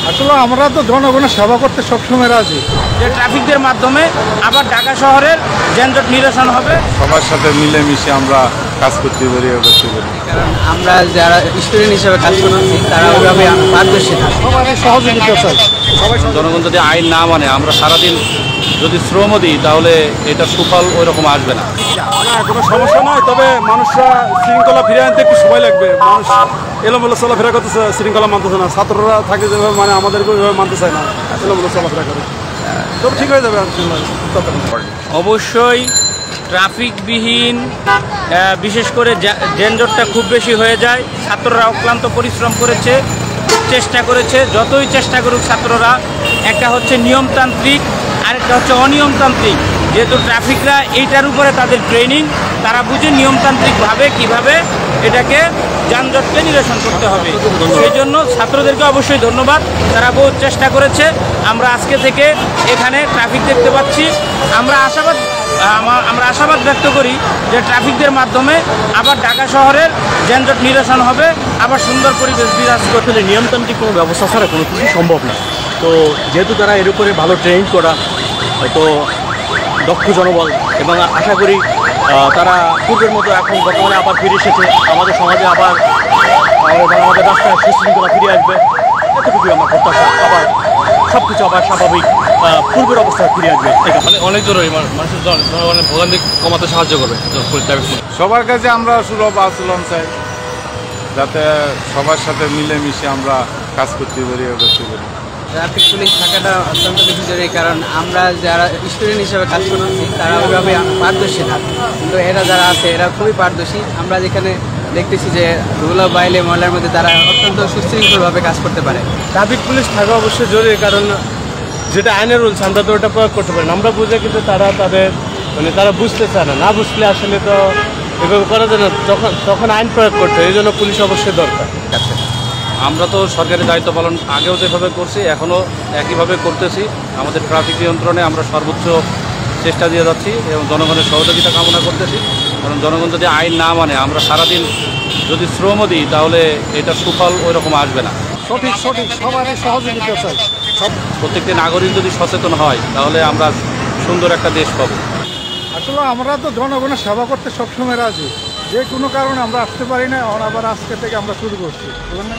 আসলে আমরা তো জনগণের সেবা করতে সবসময় রাজি। যে ট্রাফিকদের মাধ্যমে আবার ঢাকা শহরের যানজট নিরসন হবে। সবার সাথে মিলেমিশে আমরা কাজ করতে পারি, কারণ আমরা যারা স্টুডেন্ট হিসেবে কাজ করছি তারা ওইভাবে পারদর্শী না। সবাই সহযোগিতা চাই। জনগণ যদি আইন না মানে, আমরা সারাদিন যদি শ্রম দিই তাহলে এটা সুফল ওই রকম আসবে না। কোনো সমস্যা নয়, তবে মানুষরা শৃঙ্খলা ফিরে আনতে একটু সময় লাগবে। মানুষ এলোমেলো চলাফেরা করতেছে, শৃঙ্খলা মানতেছে না। ছাত্ররা থাকে যেভাবে মানে আমাদেরকে ওইভাবে মানতে চায় না, এলোমেলো চলাফেরা করে। তবে ঠিক হয়ে যাবে। অবশ্যই ট্রাফিকবিহীন, বিশেষ করে যানজটটা খুব বেশি হয়ে যায়। ছাত্ররা অক্লান্ত পরিশ্রম করেছে, চেষ্টা করেছে। যতই চেষ্টা করুক ছাত্ররা, একটা হচ্ছে নিয়মতান্ত্রিক, আরেকটা হচ্ছে অনিয়মতান্ত্রিক। যেহেতু ট্রাফিকরা এইটার উপরে তাদের ট্রেনিং, তারা বুঝে নিয়মতান্ত্রিকভাবে কিভাবে এটাকে যানজটকে নিরসন করতে হবে। সেই জন্য ছাত্রদেরকে অবশ্যই ধন্যবাদ, তারা বহু চেষ্টা করেছে। আমরা আজকে থেকে এখানে ট্রাফিক দেখতে পাচ্ছি। আমরা আশাবাদ ব্যক্ত করি যে ট্রাফিকদের মাধ্যমে আবার ঢাকা শহরের যানজট নিরসন হবে, আবার সুন্দর পরিবেশ বিরাজ করতে। নিয়মতান্ত্রিক কোনো ব্যবস্থা ছাড়া কোনো কিছু সম্ভব না। তো যেহেতু তারা এর উপরে ভালো ট্রেনিং করা, তো দক্ষ জনবল, এবং আশা করি তারা পূর্বের মতো এখন বর্তমানে আবার ফিরে এসেছে। আমাদের সমাজে আবার আমাদের রাস্তায় সুশৃঙ্খলা ফিরে আসবে, এতটুকুই আমার প্রত্যাশা। আবার সব কিছু আবার স্বাভাবিক পূর্বের অবস্থায় ফিরে আসবে। অনেক জরুরি, মানুষের জনগণের ভোগান্তি কমাতে সাহায্য করবে। সবার কাছে আমরা সুলভ আচরণ চাই, যাতে সবার সাথে মিলেমিশে আমরা কাজ করতে পারি। ট্রাফিক পুলিশ থাকাটা অত্যন্ত বেশি জরুরি, কারণ আমরা যারা স্টুডেন্ট হিসেবে কাজ করছি তারা ওইভাবে পারদর্শী না। কিন্তু এরা যারা আছে এরা খুবই পারদর্শী। আমরা যেখানে দেখতেছি যে ধুলা বাইলে ময়লার মধ্যে তারা অত্যন্ত সুশৃঙ্খলভাবে কাজ করতে পারে। ট্রাফিক পুলিশ থাকা অবশ্যই জরুরি, কারণ যেটা আইনের রুলস আমরা তো ওটা প্রয়োগ করতে পারি না। আমরা বুঝে, কিন্তু তারা তারা বুঝতে চায় না। না বুঝলে আসলে তো এভাবে করা যায় না। তখন আইন প্রয়োগ করতে হয়, এই জন্য পুলিশ অবশ্যই দরকার। আমরা তো সরকারি দায়িত্ব পালন আগেও যেভাবে করছি, এখনও একইভাবে করতেছি। আমাদের ট্রাফিক নিয়ন্ত্রণে আমরা সর্বোচ্চ চেষ্টা দিয়ে যাচ্ছি এবং জনগণের সহযোগিতা কামনা করতেছি। কারণ জনগণ যদি আইন না মানে, আমরা সারাদিন যদি শ্রম দিই তাহলে এটা সুফল ওই রকম আসবে না। সঠিক সবাই সহযোগিতা চাই। প্রত্যেকটি নাগরিক যদি সচেতন হয় তাহলে আমরা সুন্দর একটা দেশ পাবো। আসলে আমরা তো জনগণের সেবা করতে সবসময় রাজি। যে কোনো কারণে আমরা আসতে পারি না, আবার আজকে থেকে আমরা শুরু করছি, বুঝলেন না?